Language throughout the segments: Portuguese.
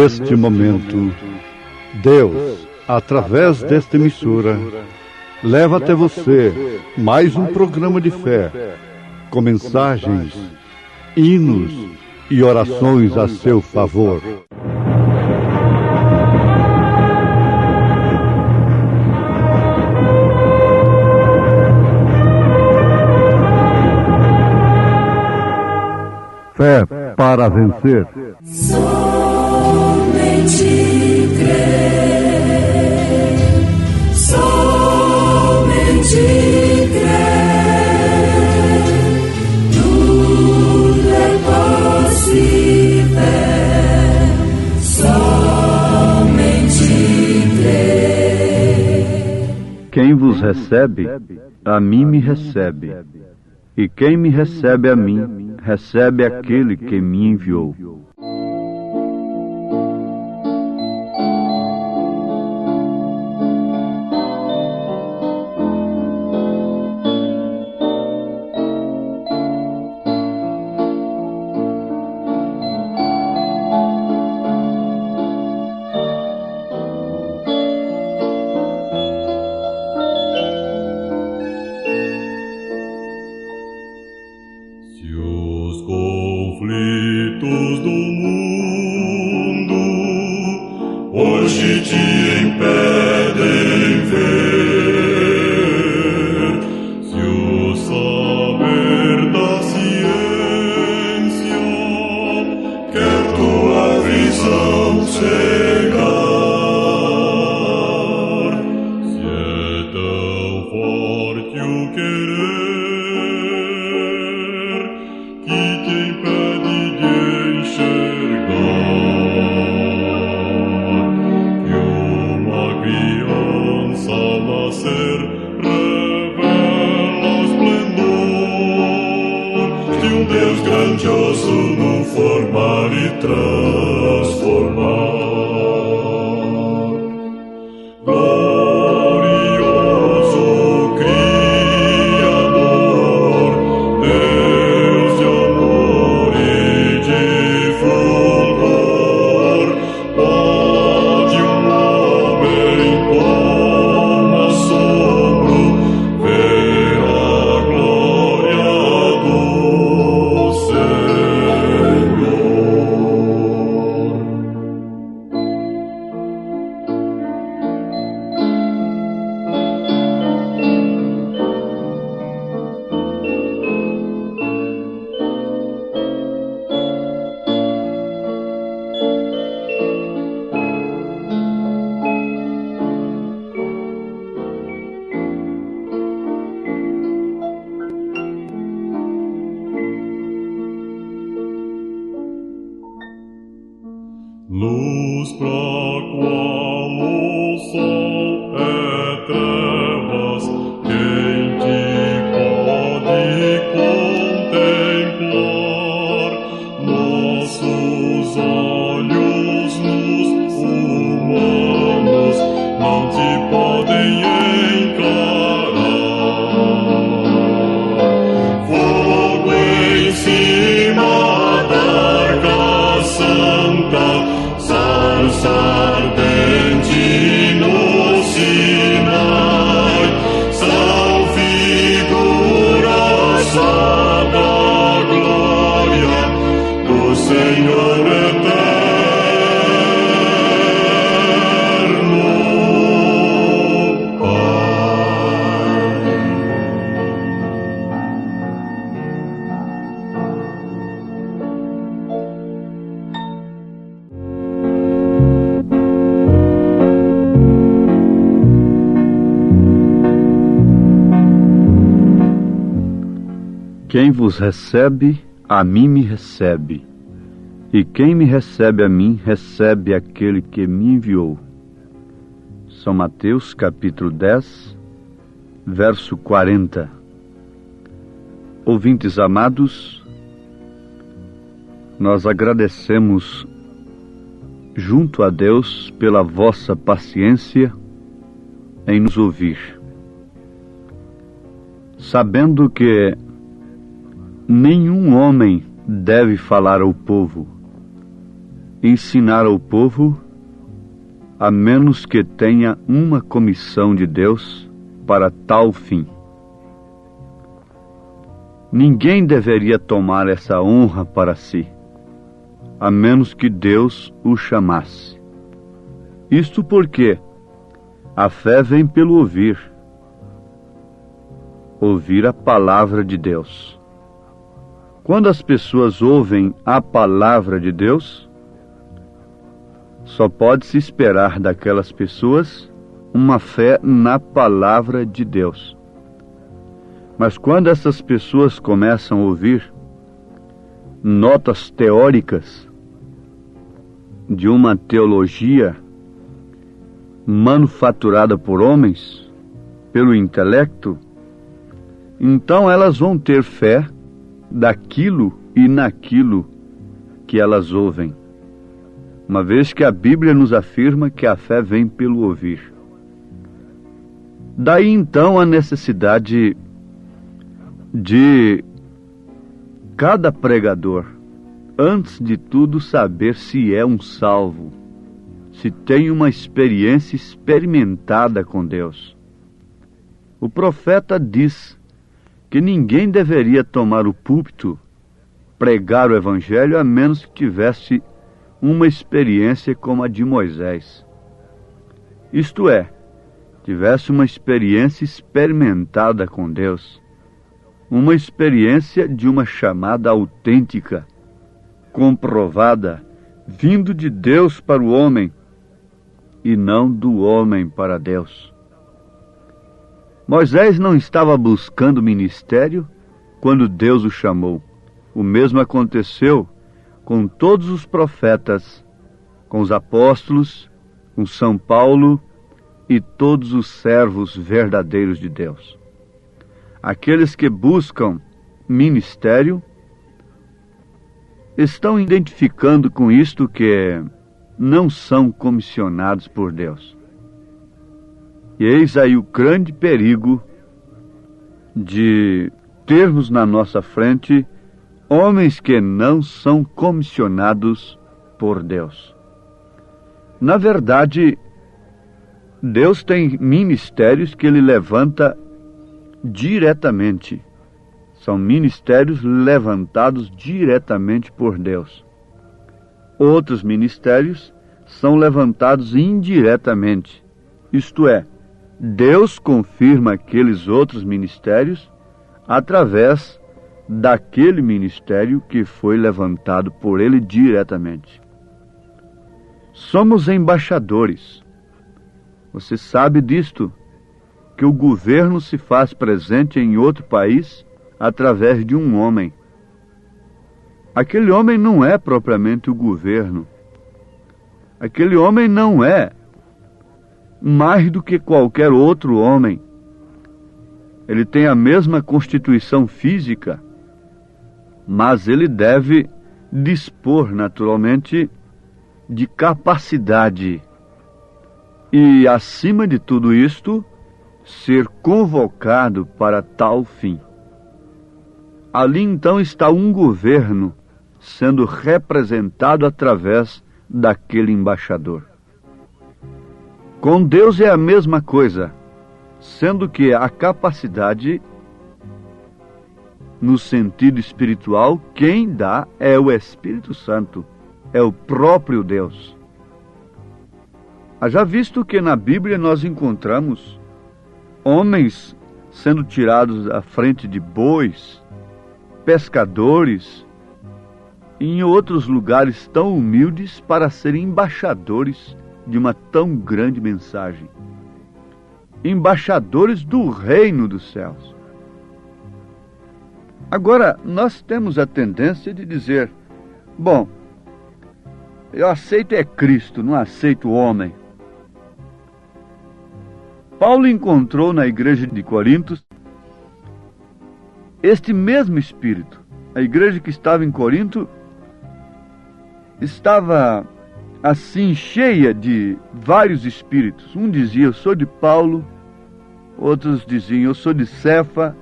Neste momento, Deus, através desta emissora, leva até você mais um programa de fé, com mensagens, hinos e orações a seu favor. Fé para vencer. Somente crer, somente crer, tudo é possível, somente crer. Quem vos recebe, a mim me recebe, e quem me recebe a mim, recebe aquele que me enviou. Luz pra qual o sol é trevas, quem te pode contemplar? Nossos olhos nus humanos não te podem encarar. Fogo em cima da arca santa, sarça ardente no Sinai, são figuras só da glória do Senhor eterno, Pai. Quem vos recebe, a mim me recebe, e quem me recebe a mim, recebe aquele que me enviou. São Mateus, capítulo 10, verso 40. Ouvintes amados, nós agradecemos junto a Deus pela vossa paciência em nos ouvir, sabendo que nenhum homem deve falar ao povo, ensinar ao povo, a menos que tenha uma comissão de Deus para tal fim. Ninguém deveria tomar essa honra para si, a menos que Deus o chamasse. Isto porque a fé vem pelo ouvir a palavra de Deus. Quando as pessoas ouvem a palavra de Deus, só pode-se esperar daquelas pessoas uma fé na palavra de Deus. Mas quando essas pessoas começam a ouvir notas teóricas de uma teologia manufaturada por homens, pelo intelecto, então elas vão ter fé daquilo e naquilo que elas ouvem, uma vez que a Bíblia nos afirma que a fé vem pelo ouvir. Daí então a necessidade de cada pregador, antes de tudo, saber se é um salvo, se tem uma experiência experimentada com Deus. O profeta diz que ninguém deveria tomar o púlpito, pregar o evangelho, a menos que tivesse uma experiência como a de Moisés. Isto é, tivesse uma experiência experimentada com Deus, uma experiência de uma chamada autêntica, comprovada, vindo de Deus para o homem e não do homem para Deus. Moisés não estava buscando ministério quando Deus o chamou. O mesmo aconteceu com todos os profetas, com os apóstolos, com São Paulo e todos os servos verdadeiros de Deus. Aqueles que buscam ministério estão identificando com isto que não são comissionados por Deus. E eis aí o grande perigo de termos na nossa frente homens que não são comissionados por Deus. Na verdade, Deus tem ministérios que Ele levanta diretamente. São ministérios levantados diretamente por Deus. Outros ministérios são levantados indiretamente. Isto é, Deus confirma aqueles outros ministérios através daquele ministério que foi levantado por Ele diretamente. Somos embaixadores. Você sabe disto, que o governo se faz presente em outro país através de um homem. Aquele homem não é propriamente o governo. Aquele homem não é mais do que qualquer outro homem. Ele tem a mesma constituição física, mas ele deve dispor, naturalmente, de capacidade e, acima de tudo isto, ser convocado para tal fim. Ali então está um governo sendo representado através daquele embaixador. Com Deus é a mesma coisa, sendo que a capacidade, no sentido espiritual, quem dá é o Espírito Santo, é o próprio Deus. Haja visto que na Bíblia nós encontramos homens sendo tirados à frente de bois, pescadores, e em outros lugares tão humildes para serem embaixadores de uma tão grande mensagem. Embaixadores do reino dos céus. Agora, nós temos a tendência de dizer, bom, eu aceito é Cristo, não aceito o homem. Paulo encontrou na igreja de Corinto este mesmo espírito. A igreja que estava em Corinto estava assim cheia de vários espíritos. Um dizia, eu sou de Paulo, outros diziam, eu sou de Cefa,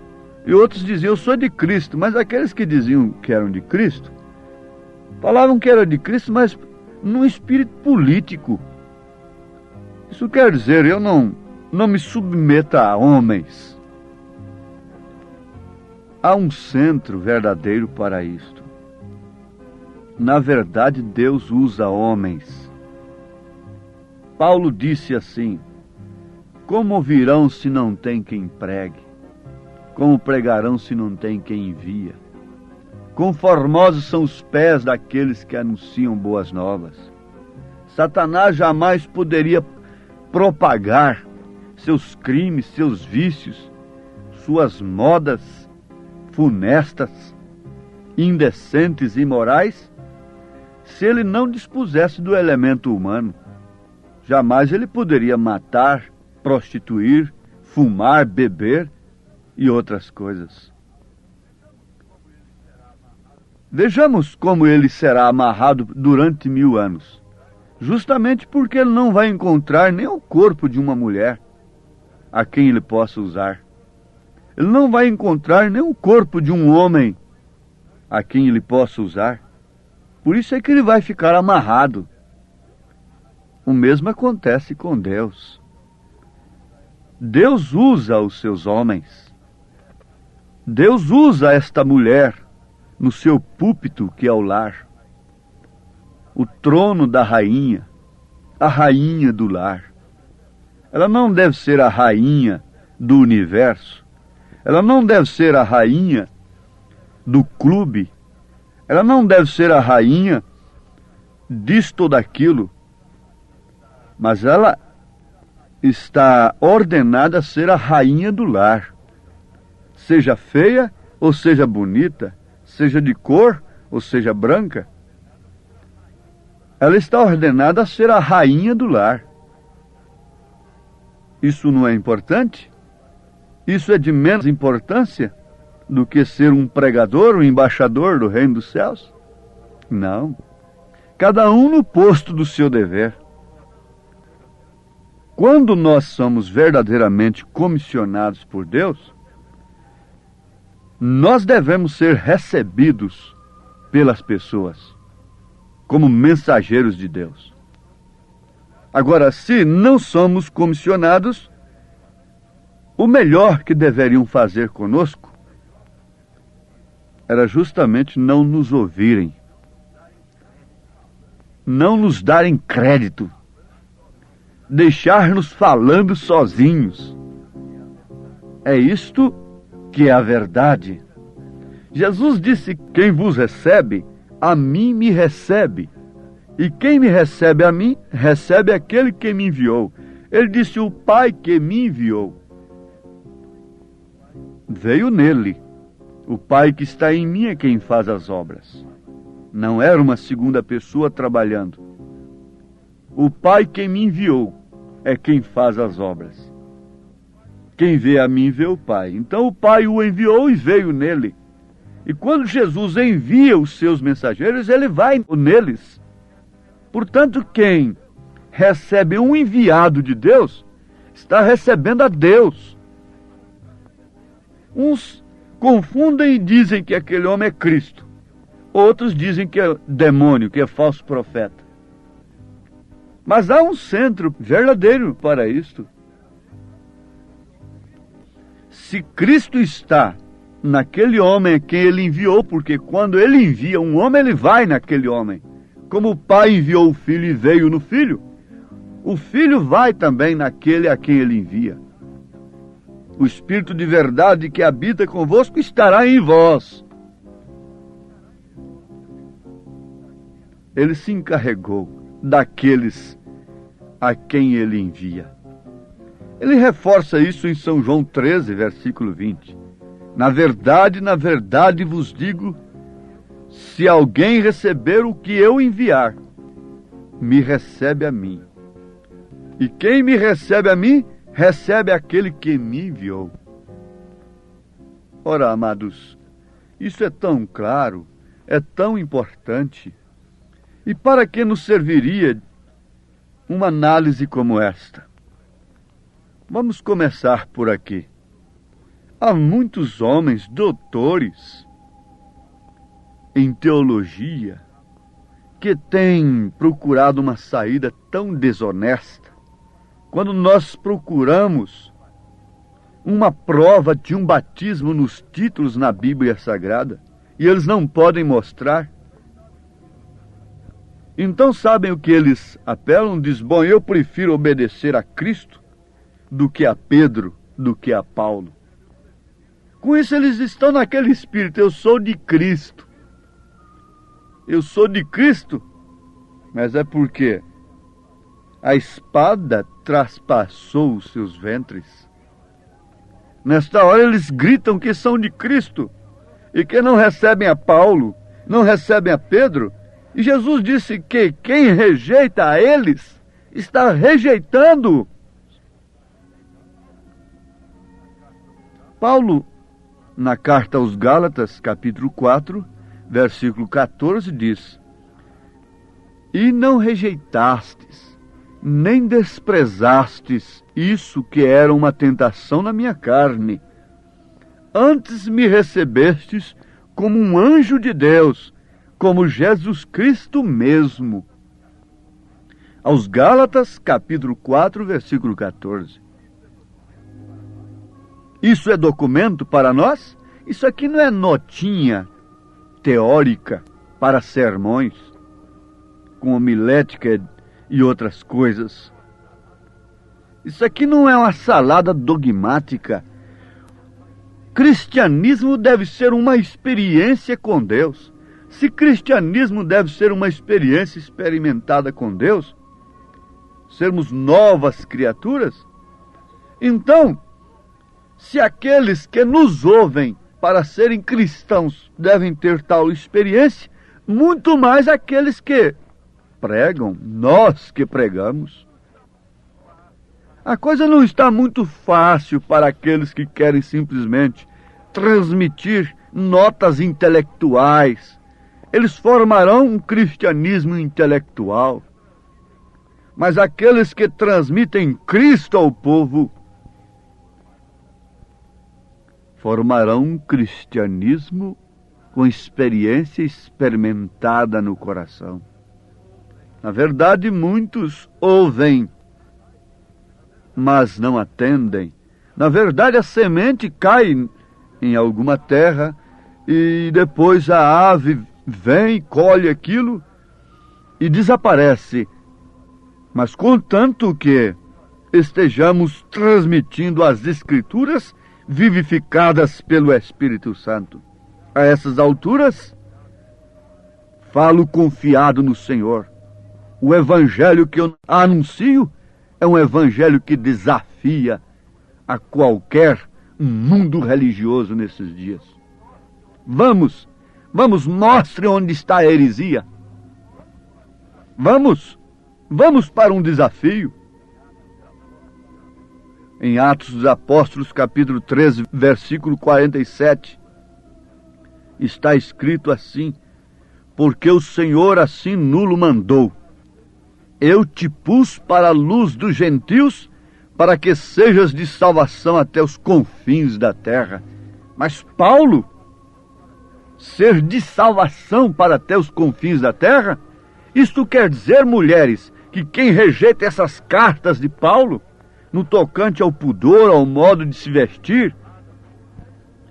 e outros diziam, eu sou de Cristo. Mas aqueles que diziam que eram de Cristo, falavam que eram de Cristo, mas num espírito político. Isso quer dizer, eu não me submeto a homens. Há um centro verdadeiro para isto. Na verdade, Deus usa homens. Paulo disse assim: como ouvirão se não tem quem pregue? Como pregarão se não tem quem envia? Quão formosos são os pés daqueles que anunciam boas novas. Satanás jamais poderia propagar seus crimes, seus vícios, suas modas funestas, indecentes e imorais, se ele não dispusesse do elemento humano. Jamais ele poderia matar, prostituir, fumar, beber e outras coisas. Vejamos como ele será amarrado durante 1000 anos. Justamente porque ele não vai encontrar nem o corpo de uma mulher a quem ele possa usar. Ele não vai encontrar nem o corpo de um homem a quem ele possa usar. Por isso é que ele vai ficar amarrado. O mesmo acontece com Deus. Deus usa os seus homens. Deus usa esta mulher no seu púlpito, que é o lar. O trono da rainha, a rainha do lar. Ela não deve ser a rainha do universo. Ela não deve ser a rainha do clube. Ela não deve ser a rainha disto ou daquilo. Mas ela está ordenada a ser a rainha do lar. Seja feia ou seja bonita, seja de cor ou seja branca, ela está ordenada a ser a rainha do lar. Isso não é importante? Isso é de menos importância do que ser um pregador, um embaixador do reino dos céus? Não. Cada um no posto do seu dever. Quando nós somos verdadeiramente comissionados por Deus, nós devemos ser recebidos pelas pessoas como mensageiros de Deus. Agora, se não somos comissionados, o melhor que deveriam fazer conosco era justamente não nos ouvirem, não nos darem crédito, deixar-nos falando sozinhos. É isto que é a verdade. Jesus disse: quem vos recebe, a mim me recebe. E quem me recebe a mim, recebe aquele que me enviou. Ele disse: o Pai que me enviou veio nele. O Pai que está em mim é quem faz as obras. Não era uma segunda pessoa trabalhando. O Pai que me enviou é quem faz as obras. Quem vê a mim vê o Pai. Então o Pai o enviou e veio nele. E quando Jesus envia os seus mensageiros, ele vai neles. Portanto, quem recebe um enviado de Deus, está recebendo a Deus. Uns confundem e dizem que aquele homem é Cristo. Outros dizem que é demônio, que é falso profeta. Mas há um centro verdadeiro para isto. Se Cristo está naquele homem a quem ele enviou, porque quando ele envia um homem, ele vai naquele homem. Como o Pai enviou o Filho e veio no Filho, o Filho vai também naquele a quem ele envia. O Espírito de verdade que habita convosco estará em vós. Ele se encarregou daqueles a quem ele envia. Ele reforça isso em São João 13, versículo 20. Na verdade vos digo, se alguém receber o que eu enviar, me recebe a mim. E quem me recebe a mim, recebe aquele que me enviou. Ora, amados, isso é tão claro, é tão importante. E para que nos serviria uma análise como esta? Vamos começar por aqui. Há muitos homens doutores em teologia que têm procurado uma saída tão desonesta, quando nós procuramos uma prova de um batismo nos títulos na Bíblia Sagrada, e eles não podem mostrar, então sabem o que eles apelam? Diz, bom, eu prefiro obedecer a Cristo do que a Pedro, do que a Paulo. Com isso eles estão naquele espírito, eu sou de Cristo. Eu sou de Cristo, mas é porque a espada traspassou os seus ventres. Nesta hora eles gritam que são de Cristo e que não recebem a Paulo, não recebem a Pedro. E Jesus disse que quem rejeita a eles está rejeitando. Paulo, na carta aos Gálatas, capítulo 4, versículo 14, diz: E não rejeitastes, nem desprezastes isso que era uma tentação na minha carne. Antes me recebestes como um anjo de Deus, como Jesus Cristo mesmo. Aos Gálatas, capítulo 4, versículo 14. Isso é documento para nós? Isso aqui não é notinha teórica para sermões, com homilética e outras coisas. Isso aqui não é uma salada dogmática. Cristianismo deve ser uma experiência com Deus. Se cristianismo deve ser uma experiência experimentada com Deus, sermos novas criaturas, então, se aqueles que nos ouvem para serem cristãos devem ter tal experiência, muito mais aqueles que pregam, nós que pregamos. A coisa não está muito fácil para aqueles que querem simplesmente transmitir notas intelectuais. Eles formarão um cristianismo intelectual. Mas aqueles que transmitem Cristo ao povo formarão um cristianismo com experiência experimentada no coração. Na verdade, muitos ouvem, mas não atendem. Na verdade, a semente cai em alguma terra e depois a ave vem, colhe aquilo e desaparece. Mas contanto que estejamos transmitindo as Escrituras vivificadas pelo Espírito Santo. A essas alturas, falo confiado no Senhor. O evangelho que eu anuncio é um evangelho que desafia a qualquer mundo religioso nesses dias. Vamos, mostre onde está a heresia. Vamos para um desafio. Em Atos dos Apóstolos, capítulo 13, versículo 47, está escrito assim: porque o Senhor assim nulo mandou. Eu te pus para a luz dos gentios, para que sejas de salvação até os confins da terra. Mas Paulo, ser de salvação para até os confins da terra? Isto quer dizer, mulheres, que quem rejeita essas cartas de Paulo, no tocante ao pudor, ao modo de se vestir,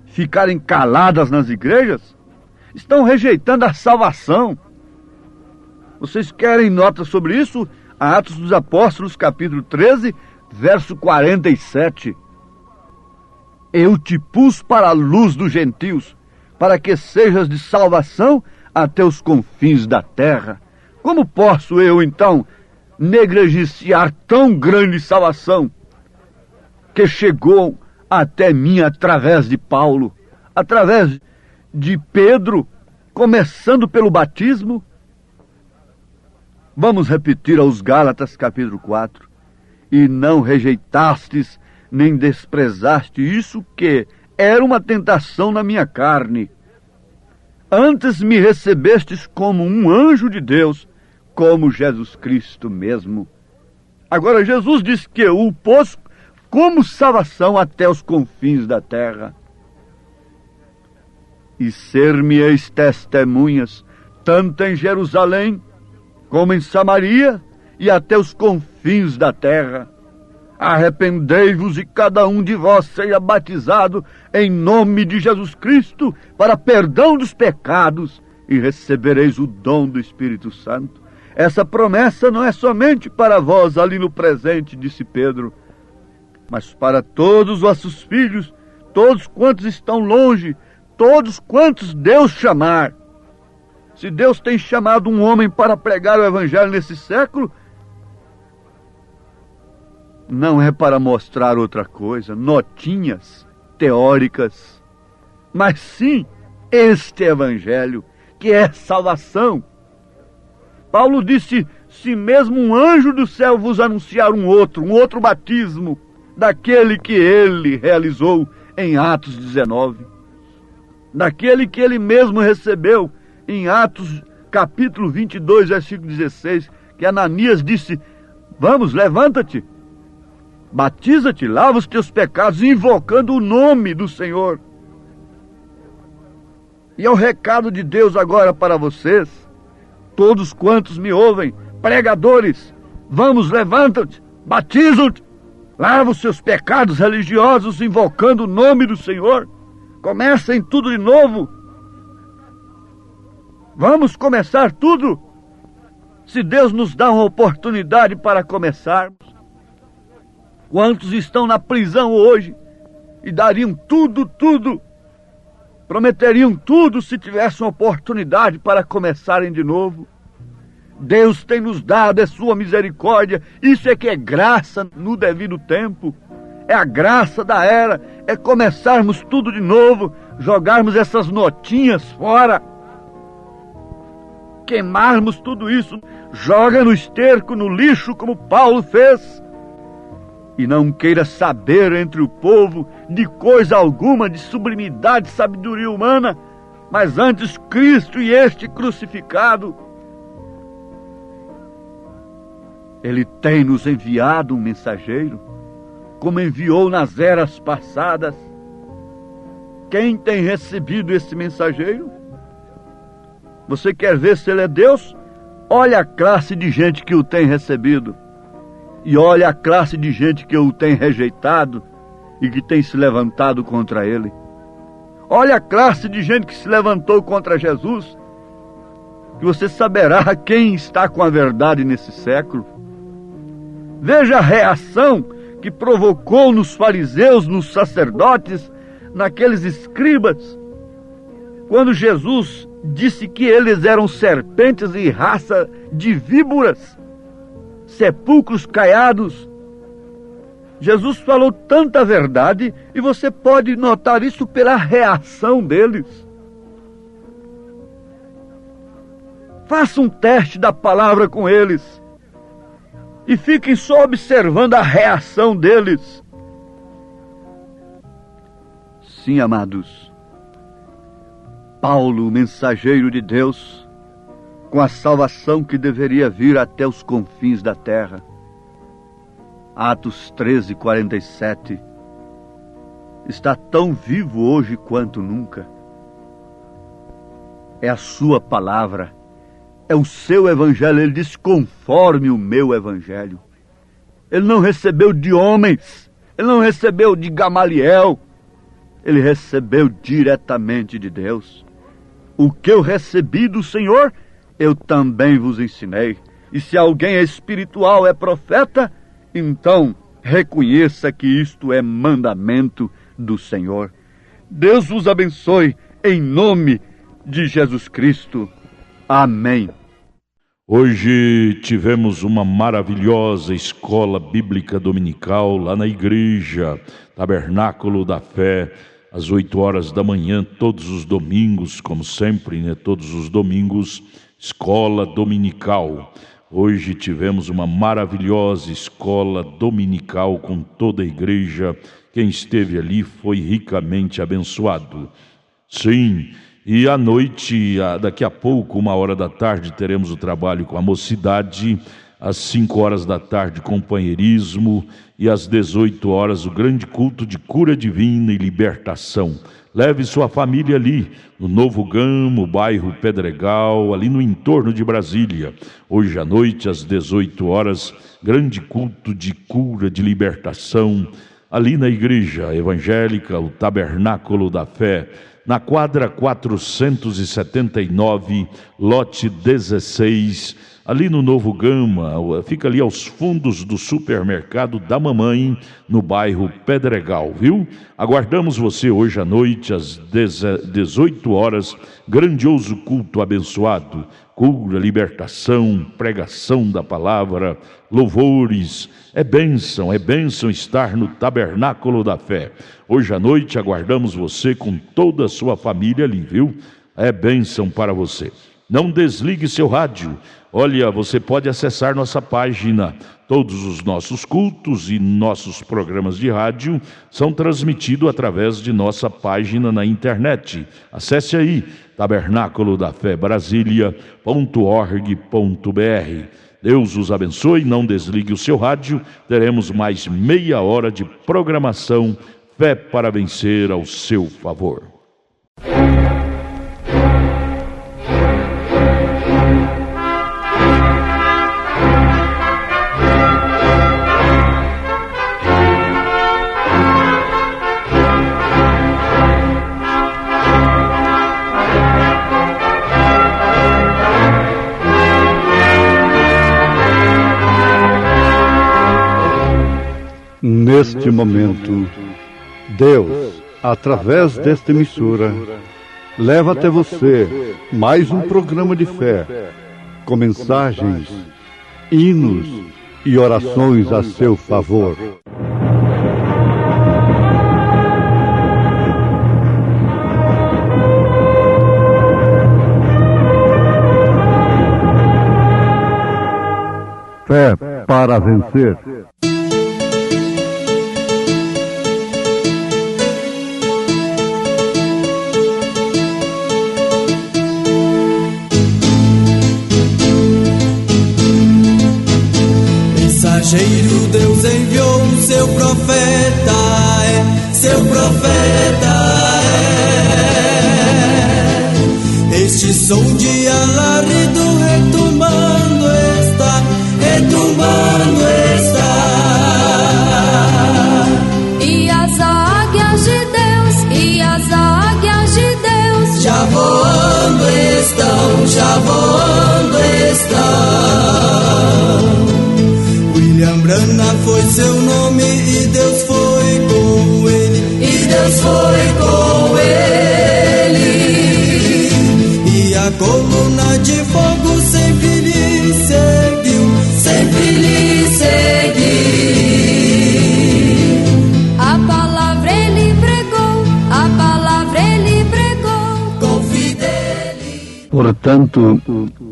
ficarem caladas nas igrejas, estão rejeitando a salvação. Vocês querem nota sobre isso? Atos dos Apóstolos, capítulo 13, verso 47. Eu te pus para a luz dos gentios, para que sejas de salvação até os confins da terra. Como posso eu, então, negligenciar tão grande salvação que chegou até mim através de Paulo, através de Pedro, começando pelo batismo? Vamos repetir aos Gálatas capítulo 4. E não rejeitastes, nem desprezaste isso que era uma tentação na minha carne. Antes me recebestes como um anjo de Deus, como Jesus Cristo mesmo. Agora Jesus diz que o pôs como salvação até os confins da terra. E ser-me-eis testemunhas, tanto em Jerusalém, como em Samaria e até os confins da terra. Arrependei-vos e cada um de vós seja batizado em nome de Jesus Cristo para perdão dos pecados e recebereis o dom do Espírito Santo. Essa promessa não é somente para vós ali no presente, disse Pedro, mas para todos os vossos filhos, todos quantos estão longe, todos quantos Deus chamar. Se Deus tem chamado um homem para pregar o Evangelho nesse século, não é para mostrar outra coisa, notinhas teóricas, mas sim este Evangelho, que é salvação. Paulo disse, se mesmo um anjo do céu vos anunciar um outro batismo, daquele que ele realizou em Atos 19, daquele que ele mesmo recebeu em Atos capítulo 22, versículo 16, que Ananias disse, vamos, levanta-te, batiza-te, lava os teus pecados, invocando o nome do Senhor. E é o recado de Deus agora para vocês, todos quantos me ouvem, pregadores, vamos, levanta-te, batiza-te, lava os seus pecados religiosos, invocando o nome do Senhor. Comecem tudo de novo. Vamos começar tudo. Se Deus nos dá uma oportunidade para começarmos. Quantos estão na prisão hoje e dariam tudo, prometeriam tudo se tivessem uma oportunidade para começarem de novo? Deus tem nos dado a sua misericórdia, isso é que é graça no devido tempo, é a graça da era, é começarmos tudo de novo, jogarmos essas notinhas fora, queimarmos tudo isso, joga no esterco, no lixo, como Paulo fez, e não queira saber entre o povo de coisa alguma de sublimidade, sabedoria humana, mas antes Cristo e este crucificado. Ele tem nos enviado um mensageiro, como enviou nas eras passadas. Quem tem recebido esse mensageiro? Você quer ver se ele é Deus? Olha a classe de gente que o tem recebido. E olha a classe de gente que o tem rejeitado e que tem se levantado contra ele. Olha a classe de gente que se levantou contra Jesus, que você saberá quem está com a verdade nesse século. Veja a reação que provocou nos fariseus, nos sacerdotes, naqueles escribas, quando Jesus disse que eles eram serpentes e raça de víboras, sepulcros caiados. Jesus falou tanta verdade e você pode notar isso pela reação deles. Faça um teste da palavra com eles e fiquem só observando a reação deles. Sim, amados, Paulo, o mensageiro de Deus, com a salvação que deveria vir até os confins da terra. Atos 13:47, está tão vivo hoje quanto nunca. É a sua palavra, é o seu evangelho. Ele diz, conforme o meu evangelho. Ele não recebeu de homens, ele não recebeu de Gamaliel, ele recebeu diretamente de Deus. O que eu recebi do Senhor, eu também vos ensinei. E se alguém é espiritual, é profeta, então reconheça que isto é mandamento do Senhor. Deus vos abençoe em nome de Jesus Cristo. Amém. Hoje tivemos uma maravilhosa escola bíblica dominical lá na igreja Tabernáculo da Fé, às 8 horas da manhã, todos os domingos, como sempre, né? Todos os domingos, escola dominical. Hoje tivemos uma maravilhosa escola dominical com toda a igreja. Quem esteve ali foi ricamente abençoado. Sim, e à noite, daqui a pouco, 1 hora da tarde, teremos o trabalho com a mocidade. às 5 horas da tarde, companheirismo, e às 18 horas, o grande culto de cura divina e libertação. Leve sua família ali, no Novo Gama, bairro Pedregal, ali no entorno de Brasília. Hoje à noite, às 18 horas, grande culto de cura, de libertação, ali na igreja evangélica, o Tabernáculo da Fé, na quadra 479, lote 16, ali no Novo Gama, fica ali aos fundos do supermercado da mamãe, no bairro Pedregal, viu? Aguardamos você hoje à noite, às 18 horas, grandioso culto abençoado, cura, libertação, pregação da palavra, louvores. É bênção estar no Tabernáculo da Fé. Hoje à noite aguardamos você com toda a sua família ali, viu? É bênção para você. Não desligue seu rádio. Olha, você pode acessar nossa página. Todos os nossos cultos e nossos programas de rádio são transmitidos através de nossa página na internet. Acesse aí, tabernaculodafebrasilia.org.br. Deus os abençoe, não desligue o seu rádio. Teremos mais meia hora de programação. Fé para vencer ao seu favor. Neste momento, Deus, através desta emissora, leva até você mais um programa de fé, com mensagens, hinos e orações a seu favor. Fé para vencer. Mensageiro Deus enviou seu profeta, seu profeta Este som de alarido retumbando está, retumbando está. E as águias de Deus, e as águias de Deus já voando estão, já voando estão. William Branham foi seu nome e Deus foi com ele, e Deus foi com ele. E a coluna de fogo sempre lhe seguiu, sempre lhe seguiu. A palavra ele pregou, a palavra ele pregou com fidelidade. Portanto,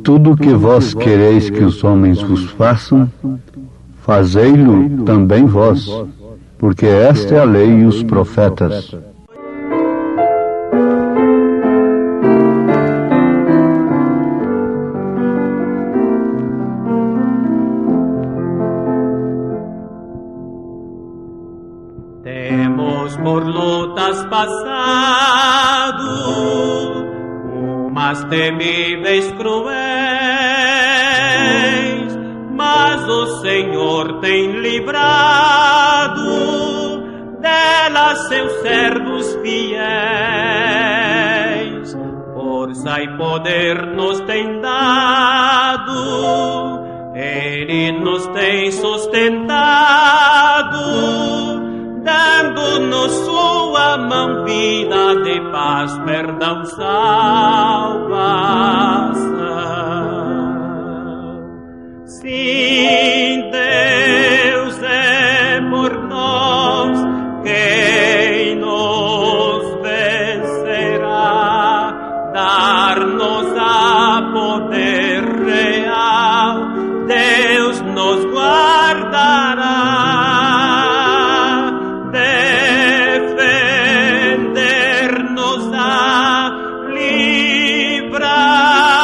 tudo que vós quereis que os homens vos façam, fazei-lo também vós, porque esta é a lei e os profetas. Temos por lutas passado, umas temíveis cruéis, mas o Senhor tem livrado delas seus servos fiéis. Força e poder nos tem dado, Ele nos tem sustentado, dando-nos sua mão, vida de paz, perdão, salvação. Sim, Deus é por nós, quem nos vencerá, dar-nos a poder real, Deus nos guardará, defender-nos a livrar.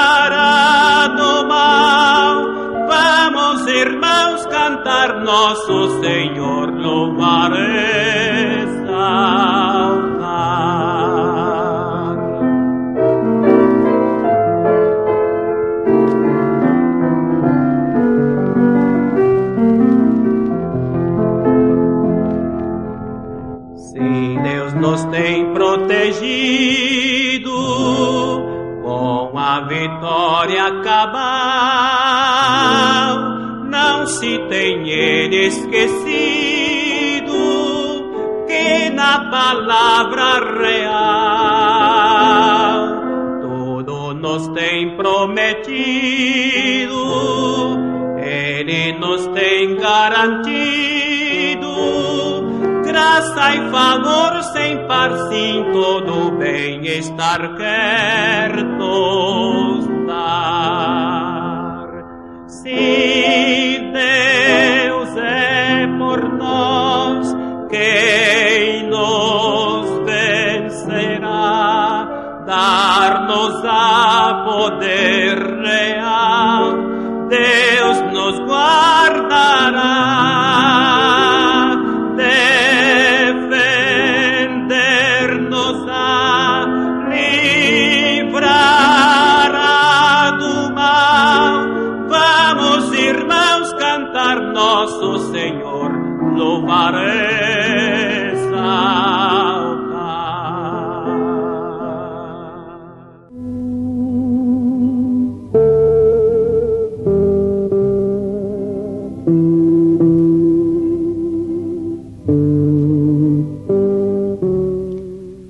Deus nos tem protegido com a vitória cabal. Não se tem ele esquecido que na palavra real tudo nos tem prometido, ele nos tem garantido graça e favor sem par, sim, todo bem-estar quer nos dar. Se Deus é por nós, quem nos vencerá? Dar-nos a poder real, Deus nos guardará, defender-nos-á, livrará do mal. Vamos, irmãos, cantar nosso Senhor, louvar exaltar.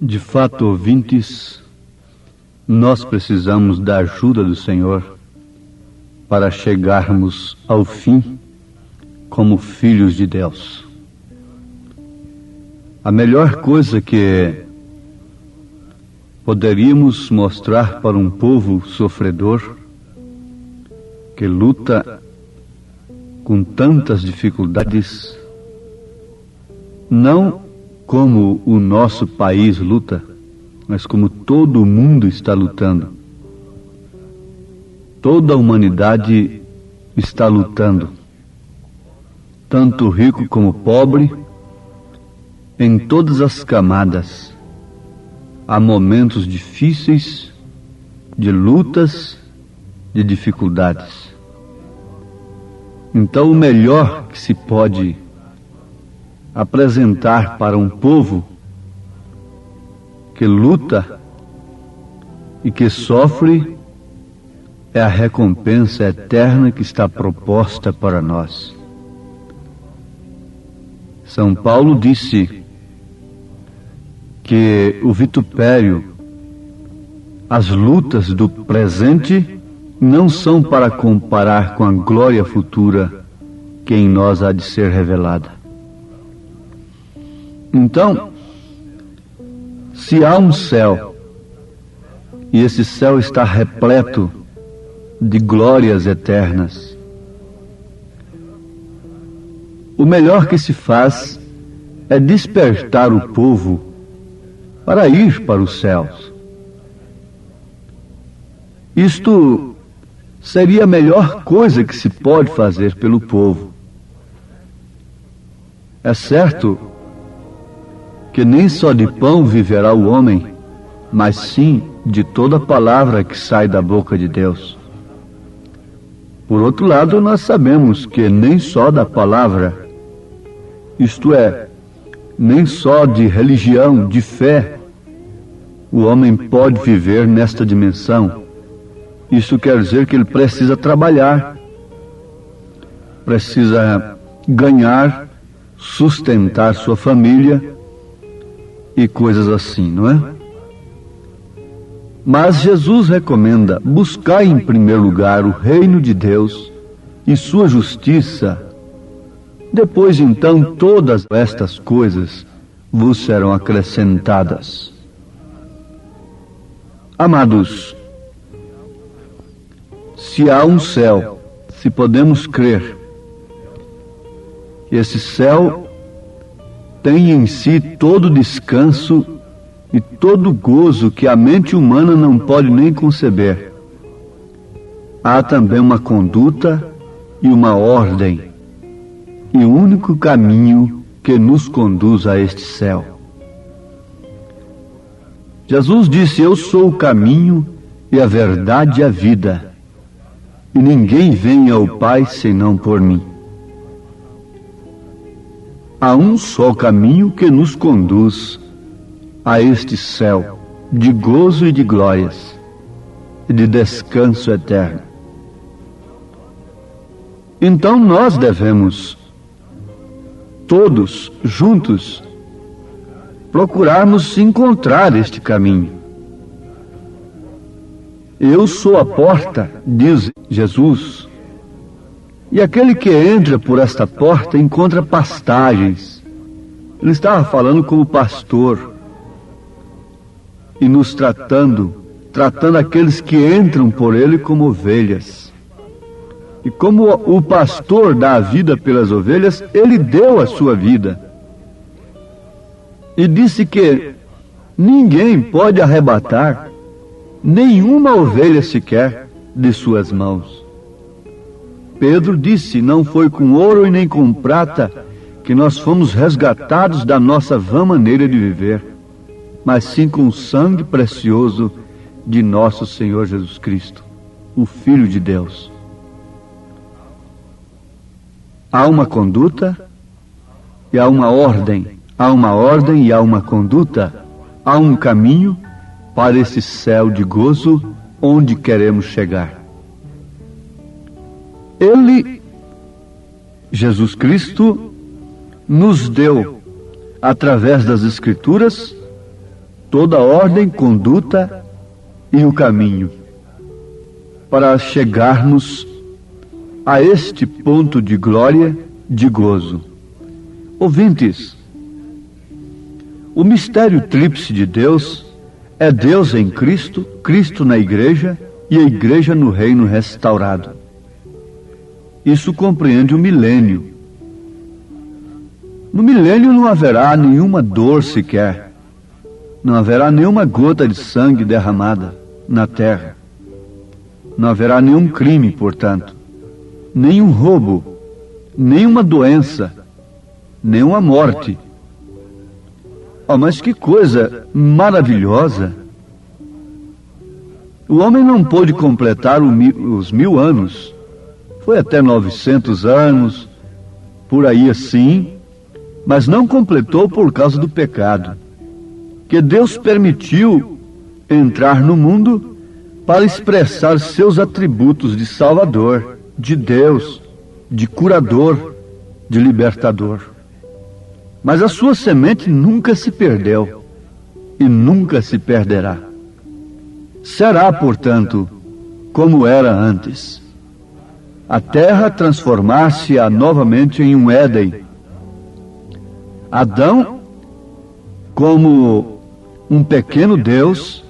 De fato, ouvintes, nós precisamos da ajuda do Senhor para chegarmos ao fim como filhos de Deus. A melhor coisa que poderíamos mostrar para um povo sofredor, que luta com tantas dificuldades, não como o nosso país luta, mas como todo o mundo está lutando. Toda a humanidade está lutando, tanto rico como pobre, em todas as camadas. Há momentos difíceis, de lutas, de dificuldades. Então, o melhor que se pode apresentar para um povo que luta e que sofre é a recompensa eterna que está proposta para nós. São Paulo disse que o vitupério, as lutas do presente não são para comparar com a glória futura que em nós há de ser revelada. Então, se há um céu, e esse céu está repleto de glórias eternas, o melhor que se faz é despertar o povo para ir para os céus. Isto seria a melhor coisa que se pode fazer pelo povo. É certo que nem só de pão viverá o homem, mas sim de toda palavra que sai da boca de Deus. Por outro lado, nós sabemos que nem só da palavra, isto é, nem só de religião, de fé, o homem pode viver nesta dimensão. Isso quer dizer que ele precisa trabalhar, precisa ganhar, sustentar sua família e coisas assim, não é? Mas Jesus recomenda: buscar em primeiro lugar o reino de Deus e sua justiça. Depois, então, todas estas coisas vos serão acrescentadas. Amados, se há um céu, se podemos crer que esse céu tem em si todo o descanso e todo o gozo que a mente humana não pode nem conceber, há também uma conduta e uma ordem, e o único caminho que nos conduz a este céu. Jesus disse: eu sou o caminho e a verdade e a vida, e ninguém vem ao Pai senão por mim. Há um só caminho que nos conduz a este céu de gozo e de glórias e de descanso eterno. Então nós devemos, todos juntos, procurarmos encontrar este caminho. Eu sou a porta, diz Jesus, e aquele que entra por esta porta encontra pastagens. Ele estava falando como pastor e nos tratando aqueles que entram por ele como ovelhas. E como o pastor dá a vida pelas ovelhas, ele deu a sua vida. E disse que ninguém pode arrebatar nenhuma ovelha sequer de suas mãos. Pedro disse: não foi com ouro e nem com prata que nós fomos resgatados da nossa vã maneira de viver, mas sim com o sangue precioso de nosso Senhor Jesus Cristo, o Filho de Deus. Há uma conduta e há uma ordem. Há uma ordem e há uma conduta. Há um caminho para esse céu de gozo onde queremos chegar. Ele, Jesus Cristo, nos deu, através das Escrituras, toda a ordem, conduta e o caminho para chegarmos a este ponto de glória, de gozo. Ouvintes, o mistério tríplice de Deus é Deus em Cristo, Cristo na igreja e a igreja no reino restaurado. Isso compreende o milênio. No milênio não haverá nenhuma dor sequer, não haverá nenhuma gota de sangue derramada na terra, não haverá nenhum crime, portanto, nenhum roubo, nenhuma doença, nenhuma morte. Oh, mas que coisa maravilhosa! O homem não pôde completar os 1000 anos, foi até 900 anos, por aí assim, mas não completou por causa do pecado, que Deus permitiu entrar no mundo para expressar seus atributos de Salvador, de Deus, de curador, de libertador. Mas a sua semente nunca se perdeu e nunca se perderá. Será, portanto, como era antes. A terra transformar-se-á novamente em um Éden. Adão, como um pequeno Deus,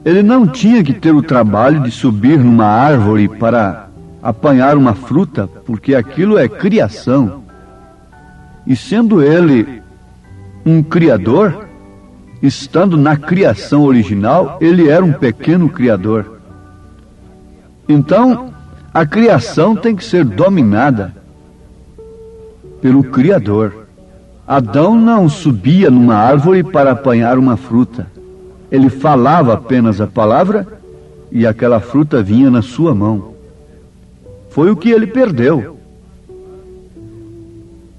ele não tinha que ter o trabalho de subir numa árvore para apanhar uma fruta, porque aquilo é criação. E sendo ele um criador, estando na criação original, ele era um pequeno criador. Então, a criação tem que ser dominada pelo Criador. Adão não subia numa árvore para apanhar uma fruta. Ele falava apenas a palavra e aquela fruta vinha na sua mão. Foi o que ele perdeu.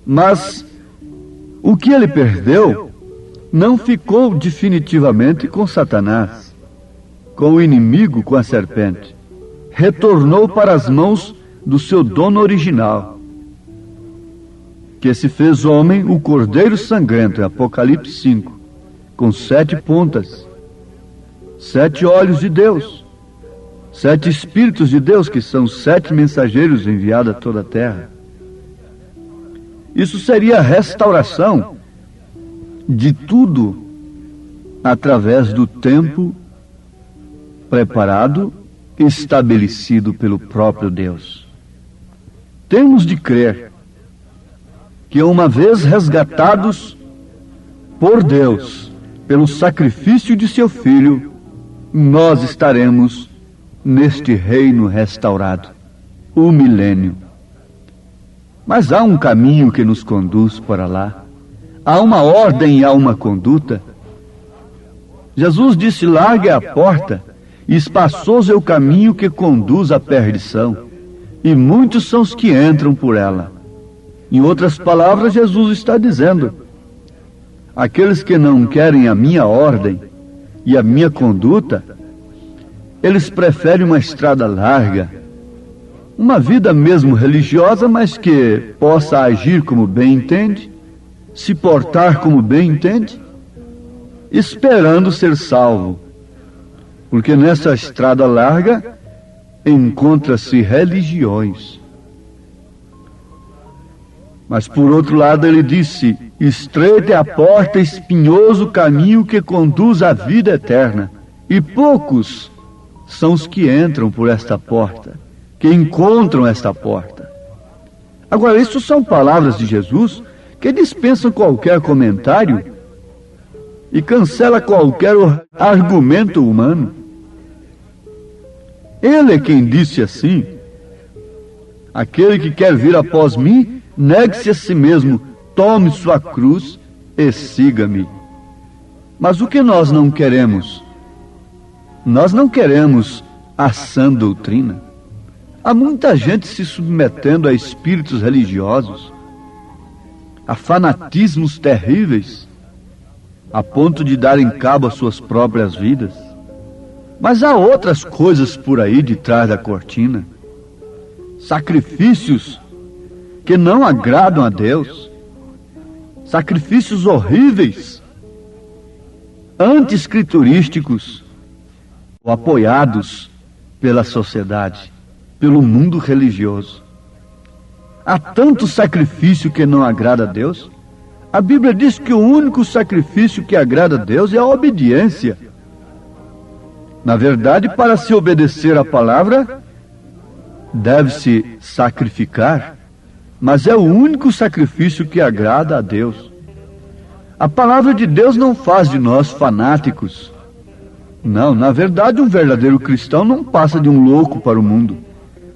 Mas o que ele perdeu não ficou definitivamente com Satanás, com o inimigo, com a serpente. Retornou para as mãos do seu dono original, que se fez homem, o Cordeiro Sangrento, em Apocalipse 5, com 7 pontas, 7 olhos de Deus, 7 Espíritos de Deus, que são 7 mensageiros enviados a toda a terra. Isso seria a restauração de tudo através do tempo preparado, estabelecido pelo próprio Deus. Temos de crer que uma vez resgatados por Deus, pelo sacrifício de seu Filho, nós estaremos neste reino restaurado, o milênio. Mas há um caminho que nos conduz para lá. Há uma ordem e há uma conduta. Jesus disse: largue a porta, e espaçoso é o caminho que conduz à perdição, e muitos são os que entram por ela. Em outras palavras, Jesus está dizendo: aqueles que não querem a minha ordem e a minha conduta, eles preferem uma estrada larga, uma vida mesmo religiosa, mas que possa agir como bem entende, se portar como bem entende, esperando ser salvo. Porque nessa estrada larga encontra-se religiões. Mas por outro lado ele disse: estreita é a porta, espinhoso o caminho que conduz à vida eterna, e poucos são os que entram por esta porta, que encontram esta porta. Agora, isso são palavras de Jesus que dispensam qualquer comentário e cancela qualquer argumento humano. Ele é quem disse assim: aquele que quer vir após mim, negue-se a si mesmo, tome sua cruz e siga-me. Mas o que nós não queremos? Nós não queremos a sã doutrina. Há muita gente se submetendo a espíritos religiosos, a fanatismos terríveis, a ponto de darem cabo às suas próprias vidas. Mas há outras coisas por aí de trás da cortina. Sacrifícios que não agradam a Deus. Sacrifícios horríveis, anti-escriturísticos, ou apoiados pela sociedade, pelo mundo religioso. Há tanto sacrifício que não agrada a Deus. A Bíblia diz que o único sacrifício que agrada a Deus é a obediência. Na verdade, para se obedecer à palavra, deve-se sacrificar, mas é o único sacrifício que agrada a Deus. A palavra de Deus não faz de nós fanáticos. Não, na verdade, um verdadeiro cristão não passa de um louco para o mundo,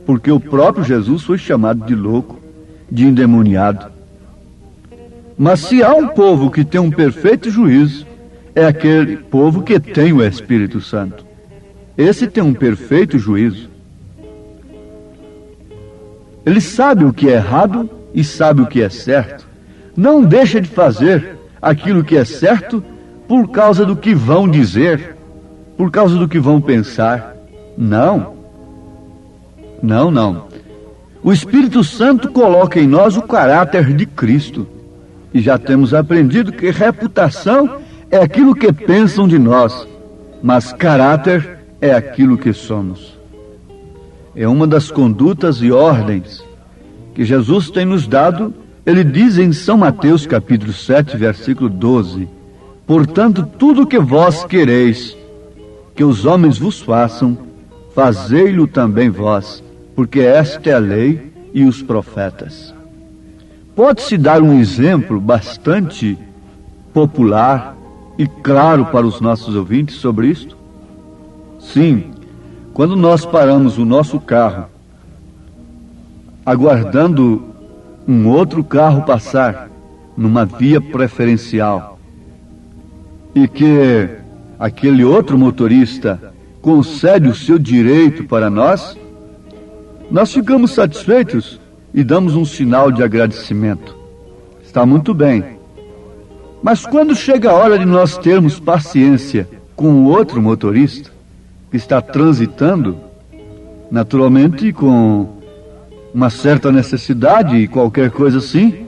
porque o próprio Jesus foi chamado de louco, de endemoniado. Mas se há um povo que tem um perfeito juízo, é aquele povo que tem o Espírito Santo. Esse tem um perfeito juízo. Ele sabe o que é errado e sabe o que é certo. Não deixa de fazer aquilo que é certo por causa do que vão dizer, por causa do que vão pensar. Não. Não, não. O Espírito Santo coloca em nós o caráter de Cristo. E já temos aprendido que reputação é aquilo que pensam de nós, mas caráter é aquilo que somos. É uma das condutas e ordens que Jesus tem nos dado. Ele diz em São Mateus capítulo 7, versículo 12: portanto, tudo o que vós quereis que os homens vos façam, fazei-lo também vós, porque esta é a lei e os profetas. Pode-se dar um exemplo bastante popular e claro para os nossos ouvintes sobre isto? Sim, quando nós paramos o nosso carro, aguardando um outro carro passar numa via preferencial, e que aquele outro motorista concede o seu direito para nós, nós ficamos satisfeitos e damos um sinal de agradecimento. Está muito bem. Mas quando chega a hora de nós termos paciência com o outro motorista que está transitando, naturalmente com uma certa necessidade e qualquer coisa assim,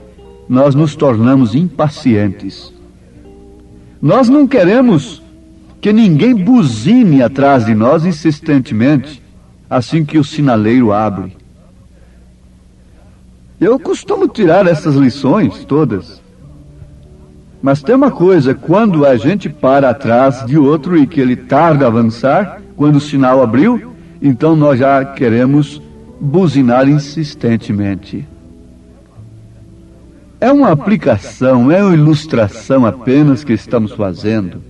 nós nos tornamos impacientes. Nós não queremos que ninguém buzine atrás de nós insistentemente, assim que o sinaleiro abre. Eu costumo tirar essas lições todas. Mas tem uma coisa: quando a gente para atrás de outro e que ele tarda a avançar, quando o sinal abriu, então nós já queremos buzinar insistentemente. É uma aplicação, é uma ilustração apenas que estamos fazendo.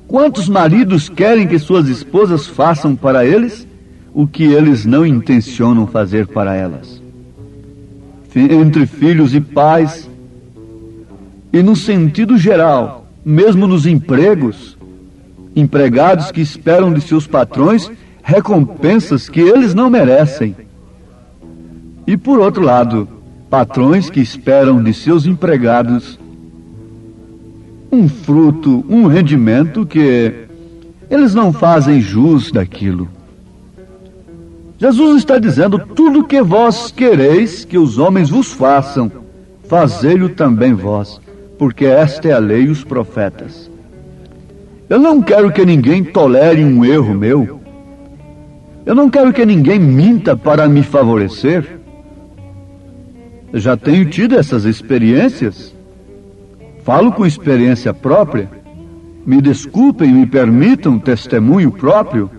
Quantos maridos querem que suas esposas façam para eles o que eles não intencionam fazer para elas? Entre filhos e pais, e no sentido geral, mesmo nos empregos, empregados que esperam de seus patrões recompensas que eles não merecem. E por outro lado, patrões que esperam de seus empregados um fruto, um rendimento que eles não fazem jus daquilo. Jesus está dizendo: tudo que vós quereis que os homens vos façam, fazei-o também vós, porque esta é a lei e os profetas. Eu não quero que ninguém tolere um erro meu. Eu não quero que ninguém minta para me favorecer. Eu já tenho tido essas experiências. Falo com experiência própria. Me desculpem, me permitam testemunho próprio,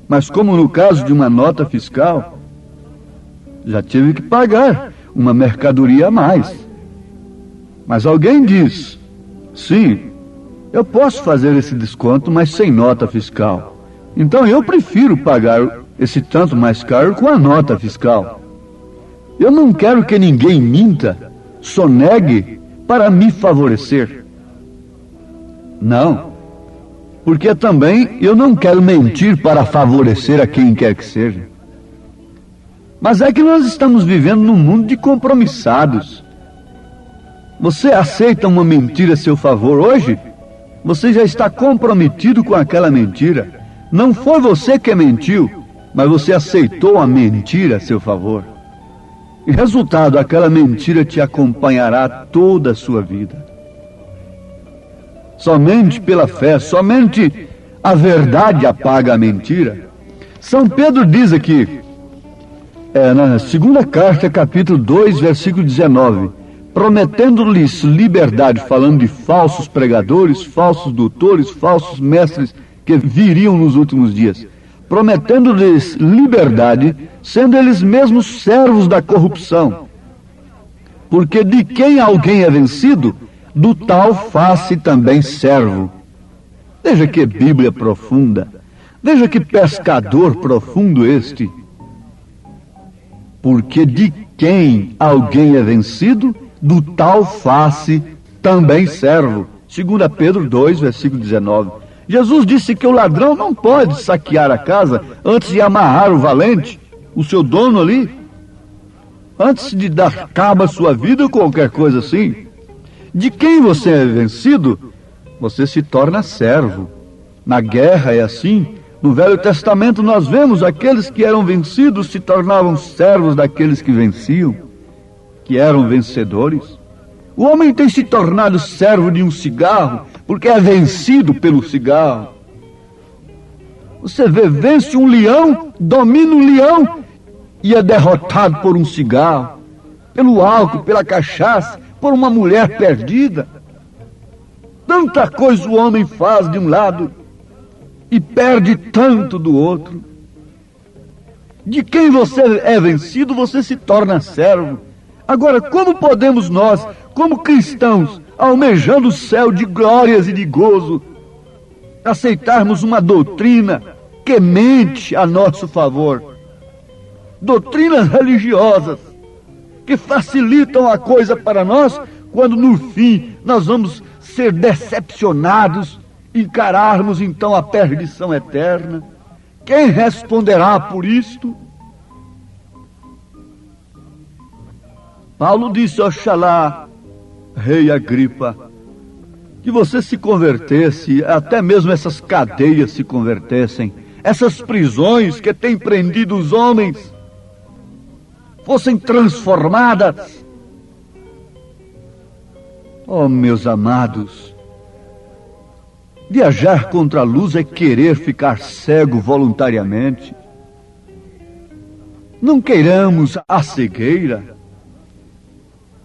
mas como no caso de uma nota fiscal, já tive que pagar uma mercadoria a mais. Mas alguém diz: sim, eu posso fazer esse desconto, mas sem nota fiscal. Então eu prefiro pagar esse tanto mais caro com a nota fiscal. Eu não quero que ninguém minta, sonegue para me favorecer. Não, porque também eu não quero mentir para favorecer a quem quer que seja. Mas é que nós estamos vivendo num mundo de compromissados. Você aceita uma mentira a seu favor hoje? Você já está comprometido com aquela mentira. Não foi você que mentiu, mas você aceitou a mentira a seu favor. E resultado, aquela mentira te acompanhará toda a sua vida. Somente pela fé, somente a verdade apaga a mentira. São Pedro diz aqui, na segunda carta, capítulo 2, versículo 19, prometendo-lhes liberdade, falando de falsos pregadores, falsos doutores, falsos mestres que viriam nos últimos dias, prometendo-lhes liberdade, sendo eles mesmos servos da corrupção. Porque de quem alguém é vencido, do tal faz-se também servo. Veja que Bíblia profunda, veja que pescador profundo este. Porque de quem alguém é vencido, do tal faz-se também servo. 2 Pedro 2, versículo 19. Jesus disse que o ladrão não pode saquear a casa antes de amarrar o valente, o seu dono ali, antes de dar cabo à sua vida ou qualquer coisa assim. De quem você é vencido, você se torna servo. Na guerra é assim. No Velho Testamento nós vemos aqueles que eram vencidos se tornavam servos daqueles que venciam, que eram vencedores. O homem tem se tornado servo de um cigarro porque é vencido pelo cigarro. Você vence um leão, domina um leão e é derrotado por um cigarro, pelo álcool, pela cachaça, por uma mulher perdida. Tanta coisa o homem faz de um lado e perde tanto do outro. De quem você é vencido, você se torna servo. Agora, como podemos nós, como cristãos, almejando o céu de glórias e de gozo, aceitarmos uma doutrina que mente a nosso favor? Doutrinas religiosas que facilitam a coisa para nós, quando no fim nós vamos ser decepcionados, encararmos então a perdição eterna. Quem responderá por isto? Paulo disse: oxalá, rei Agripa, que você se convertesse, até mesmo essas cadeias se convertessem, essas prisões que têm prendido os homens fossem transformadas. Oh, meus amados, viajar contra a luz é querer ficar cego voluntariamente. Não queiramos a cegueira,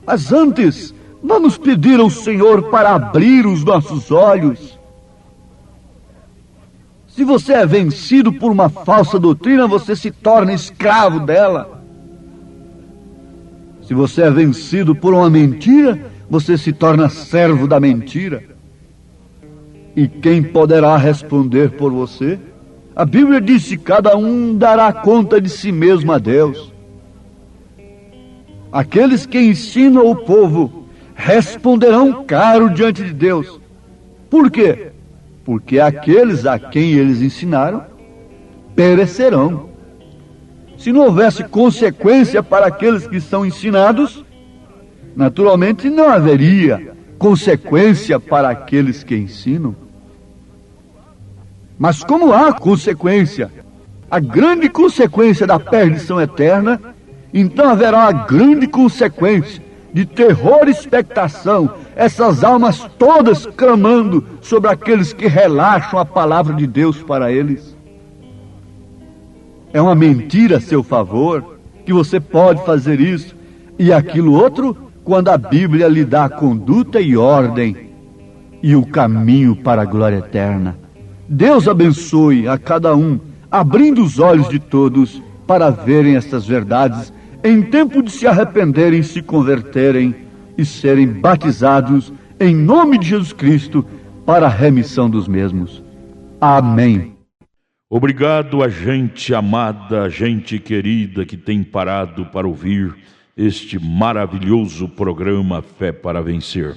mas antes vamos pedir ao Senhor para abrir os nossos olhos. Se você é vencido por uma falsa doutrina, você se torna escravo dela. Se você é vencido por uma mentira, você se torna servo da mentira. E quem poderá responder por você? A Bíblia diz que cada um dará conta de si mesmo a Deus. Aqueles que ensinam o povo responderão caro diante de Deus. Por quê? Porque aqueles a quem eles ensinaram perecerão. Se não houvesse consequência para aqueles que são ensinados, naturalmente não haveria consequência para aqueles que ensinam? Mas como há consequência, a grande consequência da perdição eterna, então haverá a grande consequência de terror e expectação, essas almas todas clamando sobre aqueles que relaxam a palavra de Deus para eles. É uma mentira a seu favor, que você pode fazer isso e aquilo outro, quando a Bíblia lhe dá a conduta e ordem e o caminho para a glória eterna. Deus abençoe a cada um, abrindo os olhos de todos para verem estas verdades, em tempo de se arrependerem, se converterem e serem batizados em nome de Jesus Cristo para a remissão dos mesmos. Amém. Obrigado a gente amada, gente querida que tem parado para ouvir este maravilhoso programa Fé para Vencer.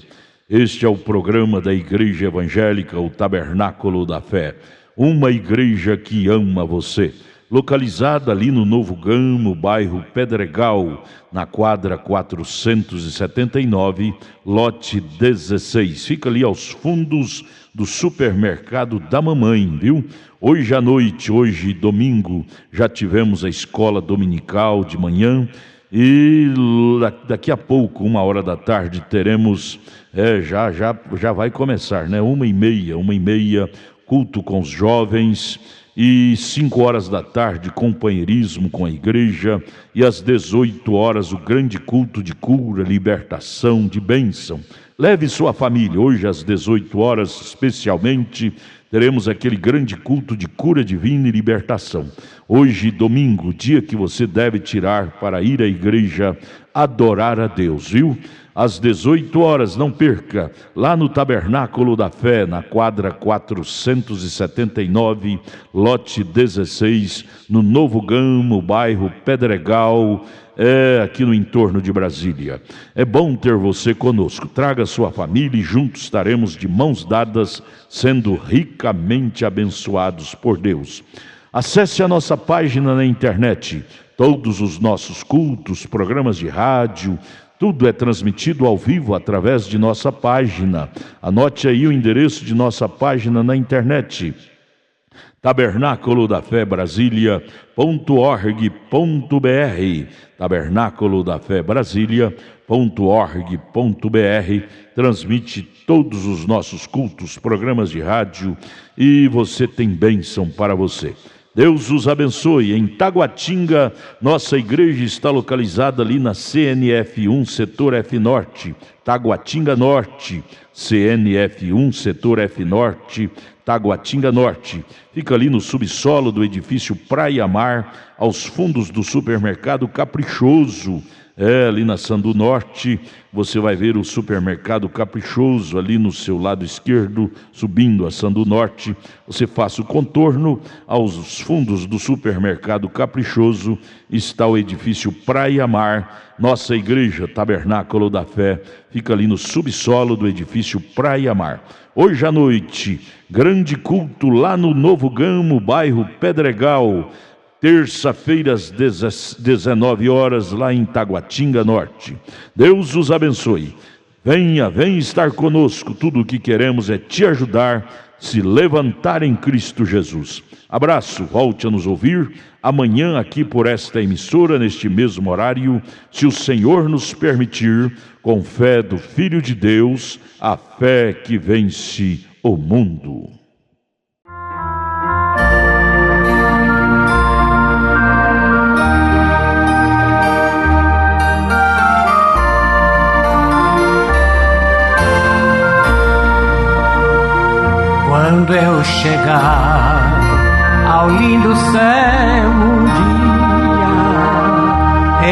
Este é o programa da Igreja Evangélica, o Tabernáculo da Fé, uma igreja que ama você, localizada ali no Novo Gamo, bairro Pedregal, na quadra 479, lote 16. Fica ali aos fundos do supermercado da mamãe, viu? Hoje à noite, hoje domingo, já tivemos a escola dominical de manhã e daqui a pouco, 1h da tarde, teremos, já vai começar, né? 1h30, culto com os jovens, e 5h da tarde, companheirismo com a igreja, e às 18h o grande culto de cura, libertação, de bênção. Leve sua família, hoje às 18h especialmente, teremos aquele grande culto de cura divina e libertação. Hoje, domingo, dia que você deve tirar para ir à igreja adorar a Deus, viu? Às 18h, não perca, lá no Tabernáculo da Fé, na quadra 479, lote 16, no Novo Gamo, bairro Pedregal, aqui no entorno de Brasília. É bom ter você conosco. Traga sua família e juntos estaremos de mãos dadas, sendo ricamente abençoados por Deus. Acesse a nossa página na internet. Todos os nossos cultos, programas de rádio, tudo é transmitido ao vivo através de nossa página. Anote aí o endereço de nossa página na internet: Tabernáculo da Fé Brasília.org.br, Tabernáculo da Fé Brasília.org.br. Transmite todos os nossos cultos, programas de rádio, e você tem bênção para você. Deus os abençoe. Em Taguatinga, nossa igreja está localizada ali na CNF1, setor F Norte, Taguatinga Norte, CNF1, setor F Norte, Taguatinga Norte. Fica ali no subsolo do edifício Praia Mar, aos fundos do supermercado Caprichoso. Ali na Sandu Norte, você vai ver o supermercado Caprichoso ali no seu lado esquerdo, subindo a Sandu Norte. Você faça o contorno, aos fundos do supermercado Caprichoso está o edifício Praia Mar. Nossa igreja Tabernáculo da Fé fica ali no subsolo do edifício Praia Mar. Hoje à noite, grande culto lá no Novo Gamo, bairro Pedregal. Terça-feira às 19h lá em Taguatinga Norte. Deus os abençoe. Venha estar conosco. Tudo o que queremos é te ajudar, se levantar em Cristo Jesus. Abraço, volte a nos ouvir amanhã aqui por esta emissora, neste mesmo horário, se o Senhor nos permitir, com fé do Filho de Deus, a fé que vence o mundo. Quando eu chegar ao lindo céu um dia,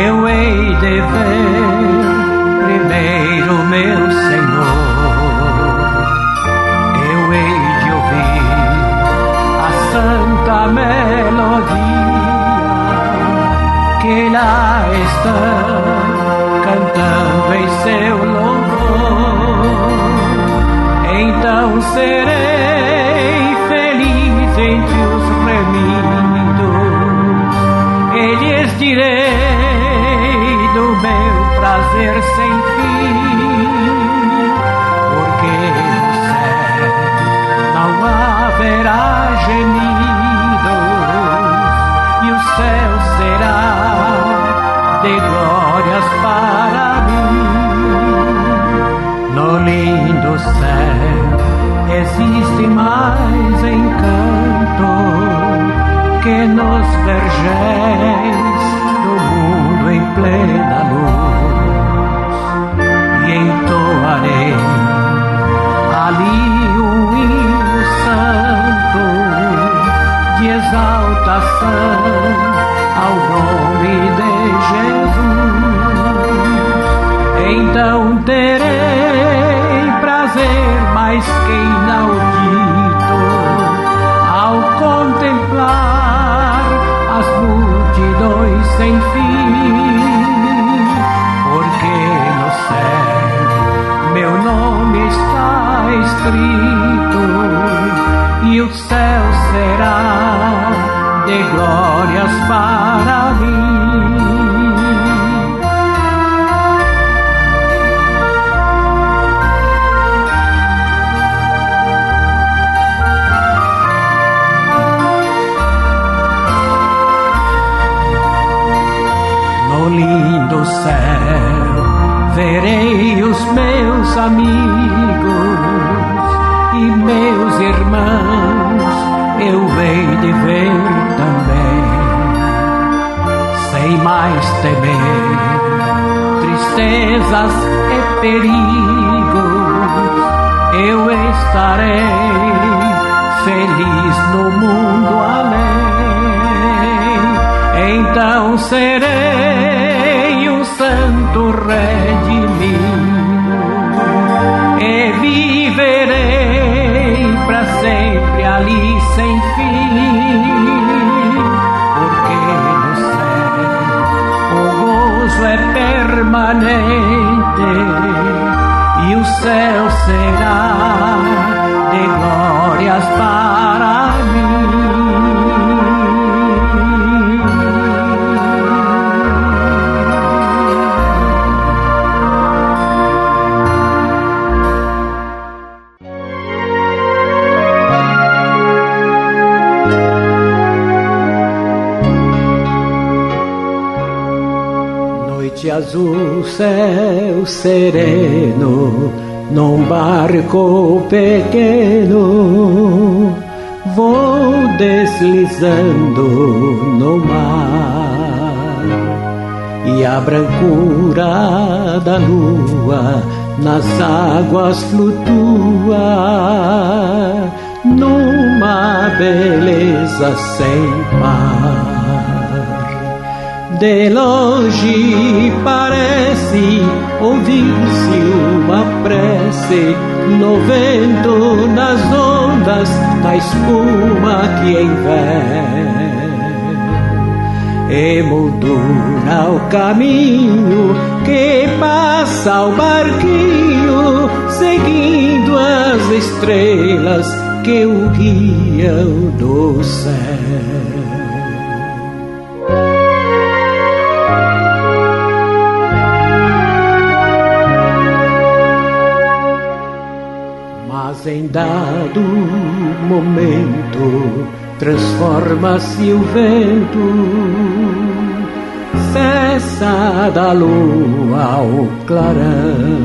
eu hei de ver primeiro meu Senhor. Eu hei de ouvir a santa melodia que lá estão cantando em seu louvor. Então serei feliz entre os remidos, e lhes direi do meu prazer sem fim. existe mais encanto que nos vergéis do mundo em plena luz, e entoarei ali um hino santo de exaltação ao nome de Jesus. Então terei prazer mais que inaudito ao contemplar as multidões sem fim, porque no céu meu nome está escrito e o céu será de glórias para mim. No lindo céu verei os meus amigos e meus irmãos eu hei de ver também, sem mais temer tristezas e perigos. Eu estarei feliz no mundo além. Então serei um santo redimido e viverei para sempre ali sem fim, porque no céu o gozo é permanente e o céu será de glórias para mim. Azul, céu sereno, num barco pequeno, vou deslizando no mar, e a brancura da lua nas águas flutua, numa beleza sem par. De longe parece ouvir-se uma prece no vento, nas ondas, na espuma que envém, emoldura o caminho que passa o barquinho, seguindo as estrelas que o guiam do céu. Em dado momento transforma-se o vento, cessa da lua ao clarão,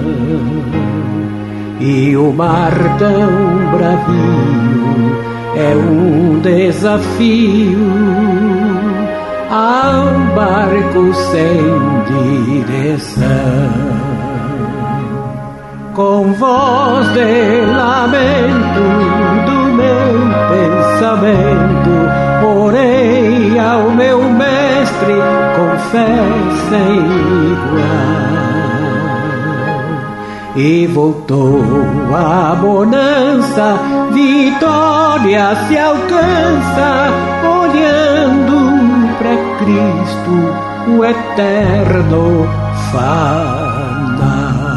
e o mar tão bravio é um desafio ao barco sem direção. Com voz de lamento do meu pensamento, orei ao meu mestre com fé sem igual, e voltou a bonança, vitória se alcança, olhando para Cristo, o eterno fanal.